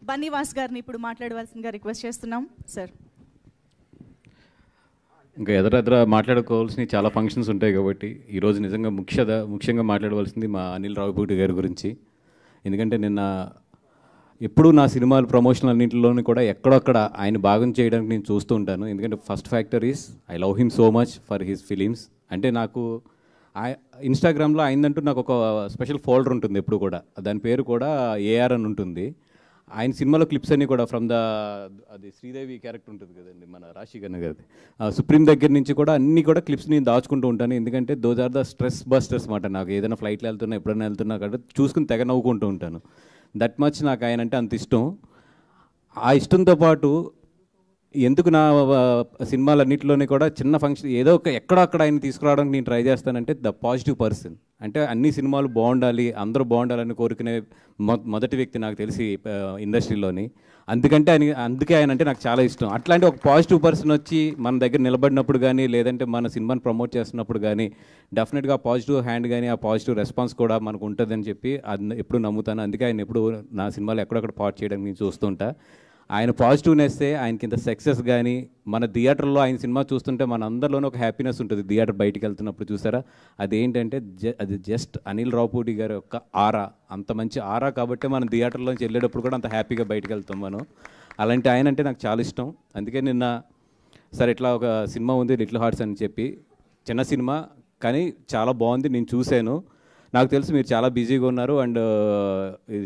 బన్నీవాస్ గారిని ఇప్పుడు మాట్లాడవలసిందిగా రిక్వెస్ట్ చేస్తున్నాం సార్. ఇంకా ఎదరెదర మాట్లాడుకోవాల్సిన చాలా ఫంక్షన్స్ ఉంటాయి కాబట్టి ఈరోజు నిజంగా ముఖ్యంగా మాట్లాడవలసింది మా అనిల్ రావిపూడి గారి గురించి. ఎందుకంటే నిన్న ఎప్పుడూ నా సినిమాల ప్రమోషనల్ అన్నింటిలోనూ కూడా ఎక్కడొక్కడ ఆయన భాగం చేయడానికి నేను చూస్తూ ఉంటాను. ఎందుకంటే first factor is I love him so much for his films. అంటే నాకు ఇన్స్టాగ్రామ్లో ఆయనంటూ నాకు ఒక స్పెషల్ ఫోల్డర్ ఉంటుంది ఎప్పుడు కూడా. దాని పేరు కూడా ఏఆర్ అని ఉంటుంది. ఆయన సినిమాలో క్లిప్స్ అన్నీ కూడా ఫ్రమ్ అది శ్రీదేవి క్యారెక్టర్ ఉంటుంది కదండి మన రాశిఖన్నా గారిది, సుప్రీం దగ్గర నుంచి కూడా అన్నీ కూడా క్లిప్స్ నేను దాచుకుంటూ ఉంటాను. ఎందుకంటే those are the stress busters మాట. నాకు ఏదైనా ఫ్లైట్లో వెళ్తున్నా ఎప్పుడైనా వెళ్తున్నా కాబట్టి చూసుకుని తెగ నవ్వుకుంటూ ఉంటాను. దట్ మచ్ నాకు ఆయన అంటే అంత ఇష్టం. ఆ ఇష్టంతో పాటు ఎందుకు నా సినిమాలన్నింటిలోనే కూడా చిన్న ఫంక్షన్ ఏదో ఒక ఎక్కడక్కడ ఆయన తీసుకురావడానికి నేను ట్రై చేస్తానంటే ద పాజిటివ్ పర్సన్. అంటే అన్ని సినిమాలు బాగుండాలి, అందరూ బాగుండాలని కోరుకునే మొదటి వ్యక్తి నాకు తెలిసి ఇండస్ట్రీలోని. అందుకే ఆయన అంటే నాకు చాలా ఇష్టం. అట్లాంటి ఒక పాజిటివ్ పర్సన్ వచ్చి మన దగ్గర నిలబడినప్పుడు కానీ లేదంటే మన సినిమాని ప్రమోట్ చేస్తున్నప్పుడు కానీ డెఫినెట్గా ఆ పాజిటివ్ హ్యాండ్ కానీ ఆ పాజిటివ్ రెస్పాన్స్ కూడా మనకు ఉంటుందని చెప్పి అది ఎప్పుడు నమ్ముతాను. అందుకే ఆయన ఎప్పుడు నా సినిమాలు ఎక్కడెక్కడ పార్ట్ చేయడానికి నేను చూస్తుంటా. ఆయన పాజిటివ్నెస్సే ఆయనకి ఇంత సక్సెస్. కానీ మన థియేటర్లో ఆయన సినిమా చూస్తుంటే మన అందరిలోనూ ఒక హ్యాపీనెస్ ఉంటుంది. థియేటర్ బయటికి వెళ్తున్నప్పుడు చూసారా, అదేంటంటే అది జస్ట్ అనిల్ రావిపూడి గారి యొక్క ఆరా. అంత మంచి ఆరా కాబట్టి మనం థియేటర్లోంచి వెళ్ళేటప్పుడు కూడా అంత హ్యాపీగా బయటికి వెళ్తాం మనం. అలాంటి ఆయన అంటే నాకు చాలా ఇష్టం. అందుకే నిన్న సరే ఇట్లా ఒక సినిమా ఉంది లిటిల్ హార్ట్స్ అని చెప్పి, చిన్న సినిమా కానీ చాలా బాగుంది, నేను చూశాను. నాకు తెలుసు మీరు చాలా బిజీగా ఉన్నారు అండ్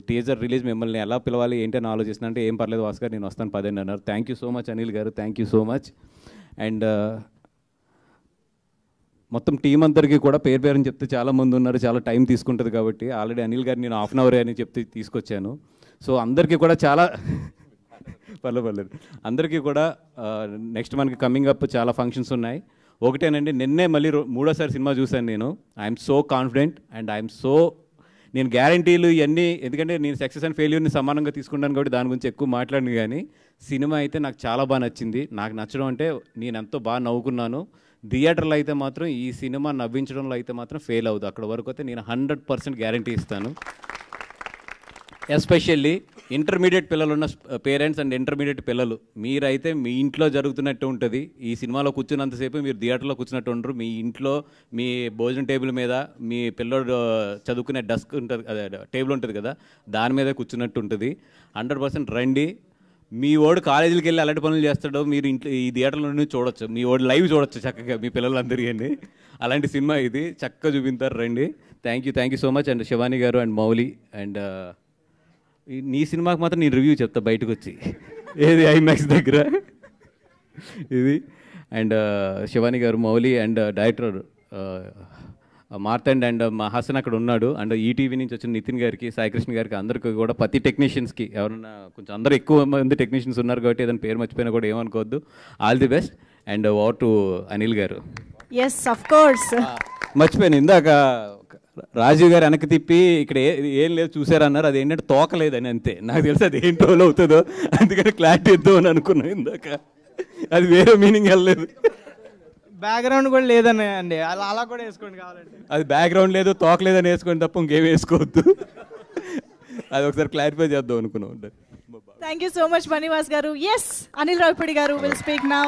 టీజర్ రిలీజ్ మిమ్మల్ని ఎలా పిలవాలి ఏంటి అని ఆలోచిస్తున్నా. అంటే ఏం పర్లేదు వాస్ గారు నేను వస్తాను 10 అన్నారు. Thank you so much Anil garu, thank you so much. And మొత్తం టీం అందరికీ కూడా పేరు అని చెప్తే చాలామంది ఉన్నారు, చాలా టైం తీసుకుంటుంది కాబట్టి ఆల్రెడీ అనిల్ గారు నేను 1/2 అవర్ అని చెప్తే తీసుకొచ్చాను. సో అందరికీ కూడా చాలా పర్లేదు అందరికీ కూడా నెక్స్ట్ మనకి కమింగ్ అప్ చాలా ఫంక్షన్స్ ఉన్నాయి. ఒకటేనండి, నిన్నే మళ్ళీ 3వ సినిమా చూశాను నేను. ఐఎమ్ సో కాన్ఫిడెంట్ అండ్ నేను గ్యారంటీలు ఇవన్నీ, ఎందుకంటే నేను సక్సెస్ అండ్ ఫెయిల్యూర్ని సమానంగా తీసుకుంటాను కాబట్టి దాని గురించి ఎక్కువ మాట్లాడిన. కానీ సినిమా అయితే నాకు చాలా బాగా నచ్చింది. నాకు నచ్చడం అంటే నేను ఎంతో బాగా నవ్వుకున్నాను. థియేటర్లో అయితే మాత్రం ఈ సినిమా నవ్వించడంలో అయితే మాత్రం ఫెయిల్ అవుతుంది. అక్కడ వరకు అయితే నేను 100% గ్యారంటీ ఇస్తాను. ఎస్పెషల్లీ ఇంటర్మీడియట్ పిల్లలు ఉన్న పేరెంట్స్ అండ్ ఇంటర్మీడియట్ పిల్లలు, మీరైతే మీ ఇంట్లో జరుగుతున్నట్టు ఉంటుంది. ఈ సినిమాలో కూర్చున్నంతసేపు మీరు థియేటర్లో కూర్చున్నట్టు ఉండరు. మీ ఇంట్లో మీ భోజనం టేబుల్ మీద మీ పిల్లడు చదువుకునే డెస్క్ ఉంటుంది, అదే టేబుల్ ఉంటుంది కదా, దాని మీద కూర్చున్నట్టు ఉంటుంది. 100% రండి. మీ వాడు కాలేజీకి వెళ్ళి అలాంటి పనులు చేస్తాడో మీరు ఇంట్లో ఈ థియేటర్లో నుండి చూడొచ్చు. మీ వాడు లైవ్ చూడొచ్చు చక్కగా మీ పిల్లలందరికీ. అలాంటి సినిమా ఇది, చక్కగా చూపించారు. రండి. Thank you so much. And Shivani గారు అండ్ మౌలి అండ్ నీ సినిమాకి మాత్రం నేను రివ్యూ చెప్తా బయటకు వచ్చి, ఏది ఐమాక్స్ దగ్గర ఇది. అండ్ శివాని గారు, మౌలి అండ్ డైరెక్టర్ మార్తండ్ అండ్ మా హాసన్ అక్కడ ఉన్నాడు. అండ్ ఈటీవీ నుంచి వచ్చిన నితిన్ గారికి, సాయికృష్ణ గారికి, అందరికీ కూడా ప్రతి టెక్నీషియన్స్కి ఎవరన్నా కొంచెం అందరూ ఎక్కువ మంది టెక్నీషియన్స్ ఉన్నారు కాబట్టి ఏదైనా పేరు మర్చిపోయినా కూడా ఏమనుకోవద్దు. All the best. And over to Anil garu. ఎస్ ఆఫ్ కోర్స్, మర్చిపోయాను ఇందాక రాజీవ్ గారు వెనక్కి తిప్పి ఇక్కడ ఏం లేదు చూసారన్నారు. అది ఏంటంటే తోకలేదని, అంతే. నాకు తెలిసి అది ఏం టోల్ అవుతుందో అందుకని క్లారిటీ ఇద్దామని అనుకున్నాను ఇందాక. అది వేరే మీనింగ్ వెళ్ళలేదు. బ్యాక్గ్రౌండ్ కూడా లేదని అండి, అలా కూడా వేసుకోండి కావాలంటే. అది బ్యాక్గ్రౌండ్ లేదు తోకలేదని వేసుకోండి తప్ప ఇంకేం వేసుకోవద్దు. అది ఒకసారి క్లారిఫై చేద్దాం అనుకున్నాం. Thank you so much Bunny Vas గారు. ఎస్, అనిల్ రావిపూడి గారు విల్ స్పీక్ నౌ.